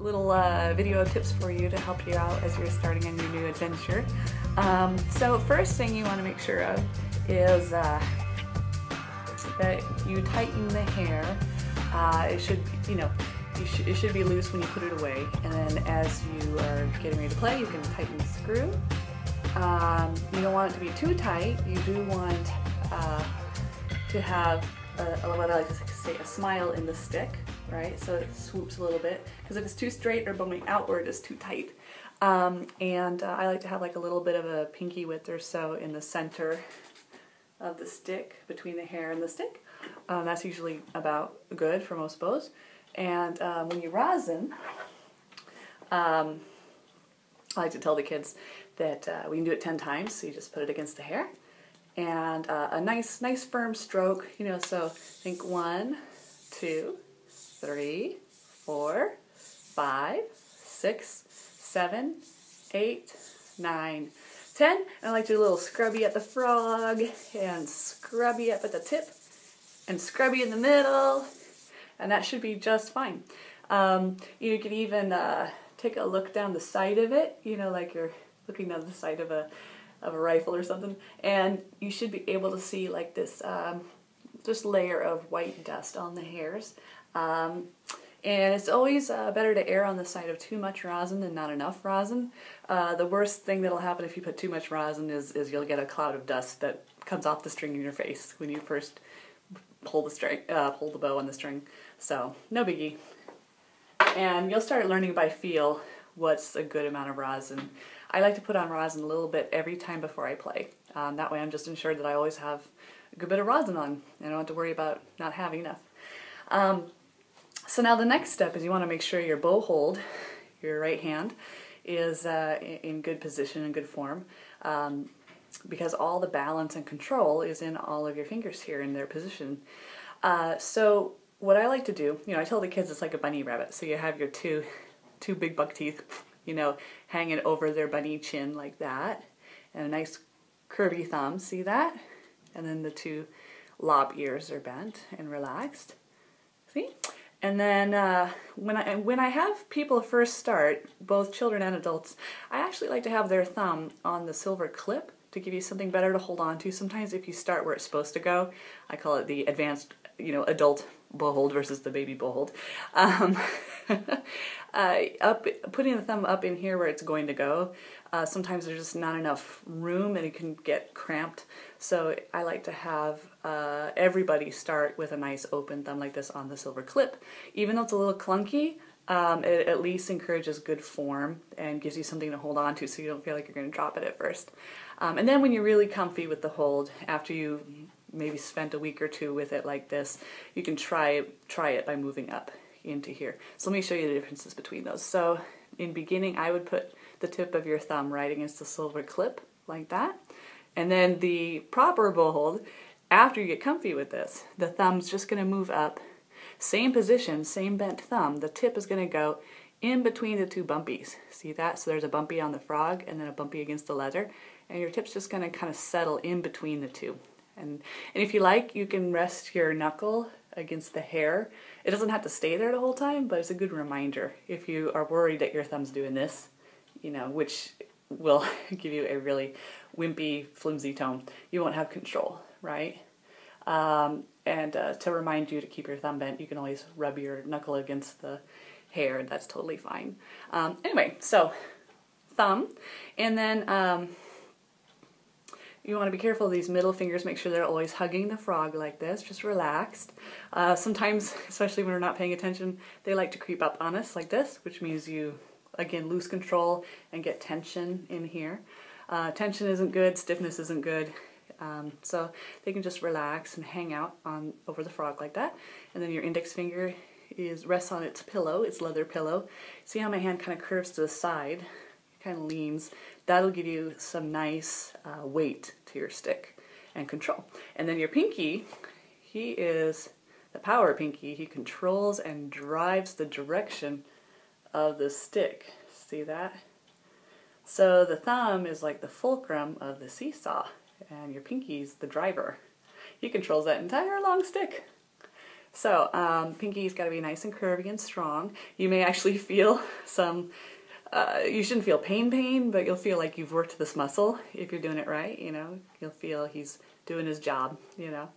little video tips for you to help you out as you're starting on your new adventure. So first thing you want to make sure of is that you tighten the hair. It should, it should be loose when you put it away, and then as you are getting ready to play, you can tighten the screw. You don't want it to be too tight. You do want to have what I like to say, a smile in the stick, right? So it swoops a little bit, because if it's too straight or bowing outward, it's too tight. I like to have like a little bit of a pinky width or so in the center of the stick, between the hair and the stick. That's usually about good for most bows. And when you rosin, I like to tell the kids that we can do it 10 times, so you just put it against the hair. And a nice firm stroke, so think 1, 2, 3, 4, 5, 6, 7, 8, 9, 10. And I like to do a little scrubby at the frog, and scrubby up at the tip, and scrubby in the middle, and that should be just fine. You could even take a look down the side of it, like you're looking down the side of a rifle or something, and you should be able to see like this just layer of white dust on the hairs. And it's always better to err on the side of too much rosin than not enough rosin. The worst thing that'll happen if you put too much rosin is you'll get a cloud of dust that comes off the string in your face when you first pull the bow on the string. So no biggie. And you'll start learning by feel what's a good amount of rosin. I like to put on rosin a little bit every time before I play. That way I'm just ensured that I always have a good bit of rosin on. I don't have to worry about not having enough. So now the next step is you want to make sure your bow hold, your right hand, is in good position and good form, because all the balance and control is in all of your fingers here in their position. So what I like to do, I tell the kids it's like a bunny rabbit. So you have your two big buck teeth, hanging over their bunny chin like that, and a nice curvy thumb, see that? And then the 2 lob ears are bent and relaxed, see? And then when I have people first start, both children and adults, I actually like to have their thumb on the silver clip to give you something better to hold on to. Sometimes if you start where it's supposed to go, I call it the advanced, adult bow hold versus the baby bow hold. Putting the thumb up in here where it's going to go, sometimes there's just not enough room and it can get cramped. So I like to have everybody start with a nice open thumb like this on the silver clip. Even though it's a little clunky, it at least encourages good form and gives you something to hold on to so you don't feel like you're going to drop it at first. And then when you're really comfy with the hold, after you maybe spent a week or 2 with it like this, you can try it by moving up into here. So let me show you the differences between those. So in beginning, I would put the tip of your thumb right against the silver clip like that. And then the proper bow hold, after you get comfy with this, the thumb's just going to move up. Same position, same bent thumb. The tip is going to go in between the 2 bumpies. See that? So there's a bumpy on the frog and then a bumpy against the leather. And your tip's just going to kind of settle in between the 2. And if you like, you can rest your knuckle against the hair. It doesn't have to stay there the whole time, but it's a good reminder if you are worried that your thumb's doing this, which will give you a really wimpy, flimsy tone. You won't have control, right? To remind you to keep your thumb bent, you can always rub your knuckle against the hair, and that's totally fine. Anyway, so thumb, and then you want to be careful of these middle fingers. Make sure they're always hugging the frog like this, just relaxed. Sometimes, especially when we're not paying attention, they like to creep up on us like this, which means you, again, lose control and get tension in here. Tension isn't good, stiffness isn't good. So they can just relax and hang out over the frog like that. And then your index finger rests on its pillow, its leather pillow. See how my hand kind of curves to the side? It kind of leans. That'll give you some nice weight to your stick and control. And then your pinky, he is the power pinky. He controls and drives the direction of the stick. See that? So the thumb is like the fulcrum of the seesaw, and your pinky's the driver. He controls that entire long stick. So pinky's got to be nice and curvy and strong. You may actually feel some, you shouldn't feel pain, but you'll feel like you've worked this muscle if you're doing it right, you know. You'll feel he's doing his job, you know.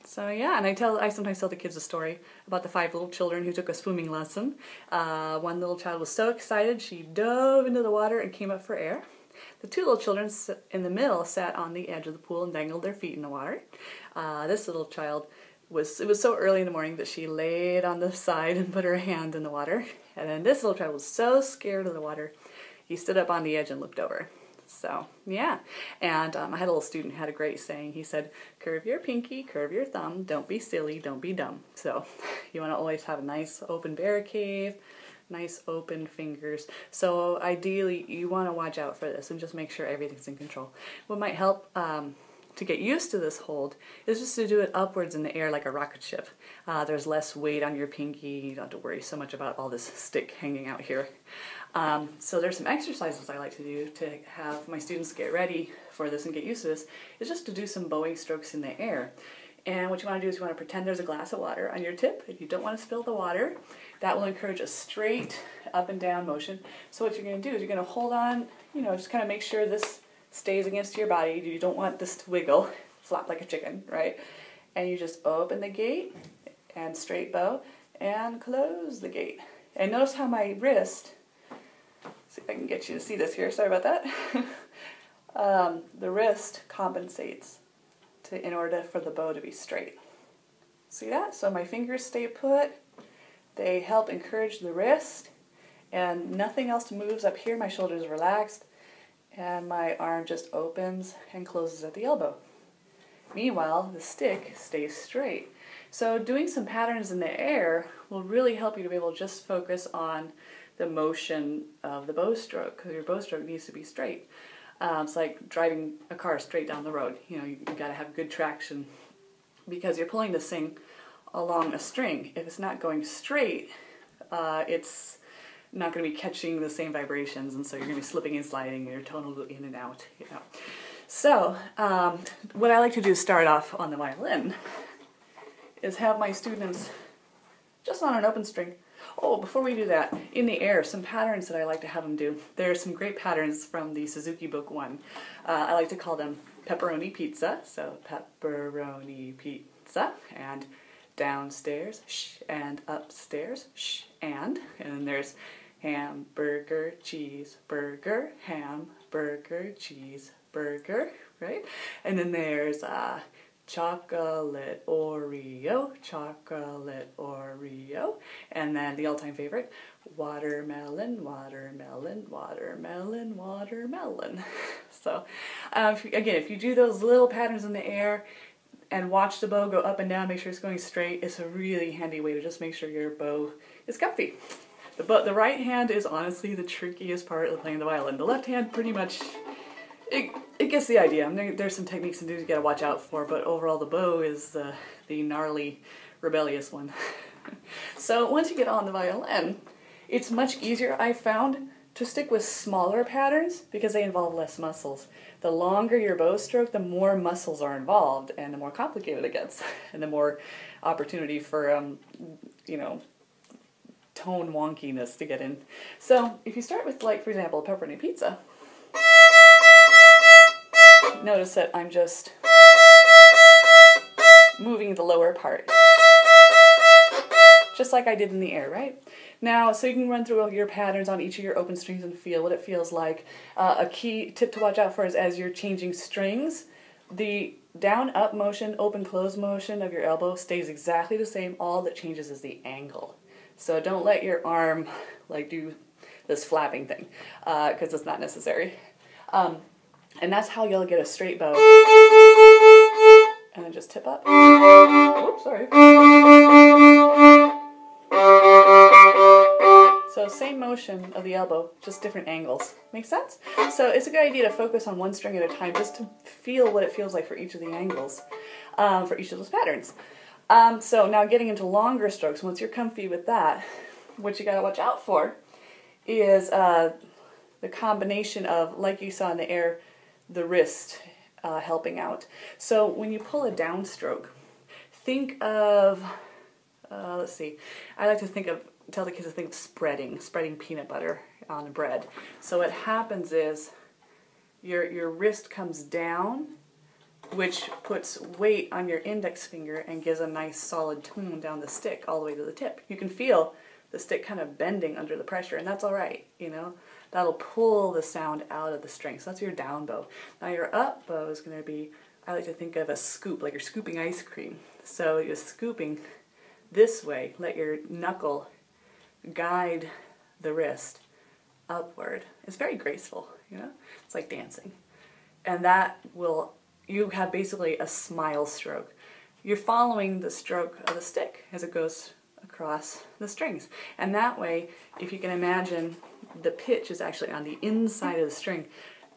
So yeah, and I sometimes tell the kids a story about the 5 little children who took a swimming lesson. One little child was so excited she dove into the water and came up for air. The 2 little children in the middle sat on the edge of the pool and dangled their feet in the water. This little child it was so early in the morning that she laid on the side and put her hand in the water. And then this little child was so scared of the water, he stood up on the edge and looked over. So, yeah. And I had a little student who had a great saying. He said, curve your pinky, curve your thumb, don't be silly, don't be dumb. So, you want to always have a nice open bear cave, nice open fingers. So, ideally, you want to watch out for this and just make sure everything's in control. What might help to get used to this hold is just to do it upwards in the air like a rocket ship. There's less weight on your pinky. You don't have to worry so much about all this stick hanging out here. So there's some exercises I like to do to have my students get ready for this and get used to this, is just to do some bowing strokes in the air. And what you want to do is you want to pretend there's a glass of water on your tip. If you don't want to spill the water, that will encourage a straight up and down motion. So what you're going to do is you're going to hold on, you know, just kind of make sure this stays against your body. You don't want this to wiggle, flap like a chicken, right? And you just open the gate and straight bow and close the gate. And notice how my wrist, see if I can get you to see this here, sorry about that. The wrist compensates in order for the bow to be straight. See that? So my fingers stay put, they help encourage the wrist, and nothing else moves up here. My shoulders are relaxed, and my arm just opens and closes at the elbow. Meanwhile, the stick stays straight. So doing some patterns in the air will really help you to be able to just focus on the motion of the bow stroke, because your bow stroke needs to be straight. It's like driving a car straight down the road. You know, you've got to have good traction because you're pulling this thing along a string. If it's not going straight, it's not going to be catching the same vibrations, and so you're going to be slipping and sliding, and your tone will go in and out, you know. So, what I like to do to start off on the violin is have my students just on an open string. Oh, before we do that, in the air, some patterns that I like to have them do. There are some great patterns from the Suzuki Book 1. I like to call them pepperoni pizza, so pepperoni pizza, and downstairs, shh, and upstairs, shh, and then there's hamburger, cheeseburger, hamburger, cheeseburger, right? And then there's chocolate Oreo, and then the all-time favorite, watermelon, watermelon, watermelon, watermelon. So, again, if you do those little patterns in the air and watch the bow go up and down, make sure it's going straight, it's a really handy way to just make sure your bow is comfy. The right hand is honestly the trickiest part of playing the violin. The left hand pretty much, it gets the idea. There's some techniques and things you gotta watch out for, but overall the bow is the gnarly, rebellious one. So once you get on the violin, it's much easier, I found, to stick with smaller patterns because they involve less muscles. The longer your bow stroke, the more muscles are involved, and the more complicated it gets, and the more opportunity for, you know, tone wonkiness to get in. So if you start with, like, for example, pepperoni pizza, notice that I'm just moving the lower part, just like I did in the air, right? Now, so you can run through your patterns on each of your open strings and feel what it feels like. A key tip to watch out for is as you're changing strings, the down-up motion, open-close motion of your elbow stays exactly the same. All that changes is the angle. So don't let your arm like do this flapping thing, because it's not necessary. And that's how you'll get a straight bow. And then just tip up. Oops, sorry. So same motion of the elbow, just different angles. Make sense? So it's a good idea to focus on one string at a time just to feel what it feels like for each of the angles, for each of those patterns. So now getting into longer strokes, once you're comfy with that, what you gotta watch out for is the combination of, like you saw in the air, the wrist helping out. So when you pull a downstroke, think of, let's see, I like to tell the kids to think of spreading peanut butter on bread. So what happens is your wrist comes down, which puts weight on your index finger and gives a nice solid tone down the stick all the way to the tip. You can feel the stick kind of bending under the pressure, and that's all right, you know. That'll pull the sound out of the string. So that's your down bow. Now your up bow is going to be, I like to think of a scoop, like you're scooping ice cream. So you're scooping this way, let your knuckle guide the wrist upward. It's very graceful, you know. It's like dancing. And that will, you have basically a smile stroke. You're following the stroke of the stick as it goes across the strings. And that way, if you can imagine the pitch is actually on the inside of the string,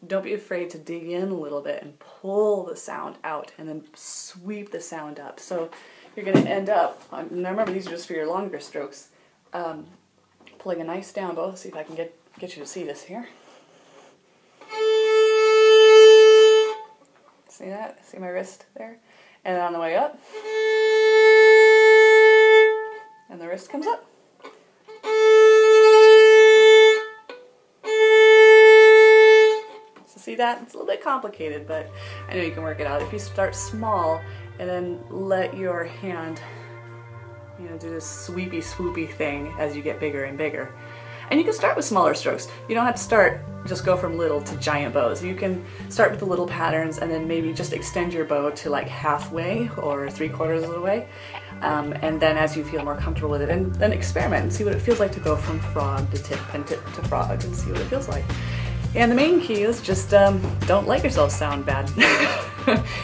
don't be afraid to dig in a little bit and pull the sound out and then sweep the sound up. So you're going to end up, now remember these are just for your longer strokes, pulling a nice down bow. See if I can get you to see this here. See that? See my wrist there? And then on the way up, and the wrist comes up. So see that? It's a little bit complicated, but I know you can work it out. If you start small and then let your hand, you know, do this sweepy, swoopy thing as you get bigger and bigger. And you can start with smaller strokes. You don't have to just go from little to giant bows. You can start with the little patterns and then maybe just extend your bow to like halfway or 3/4 of the way. And then as you feel more comfortable with it, and then experiment and see what it feels like to go from frog to tip and tip to frog and see what it feels like. And the main key is just don't let yourself sound bad.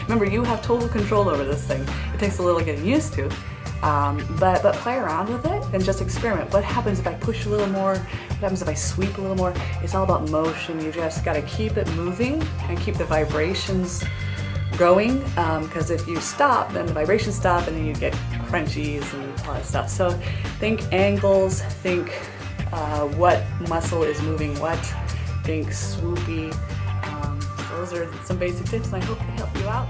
Remember, you have total control over this thing. It takes a little getting used to. But play around with it and just experiment. What happens if I push a little more? What happens if I sweep a little more? It's all about motion. You just got to keep it moving and keep the vibrations going, because if you stop, then the vibrations stop and then you get crunchies and all that stuff. So think angles, think what muscle is moving what, think swoopy. Those are some basic tips and I hope they help you out.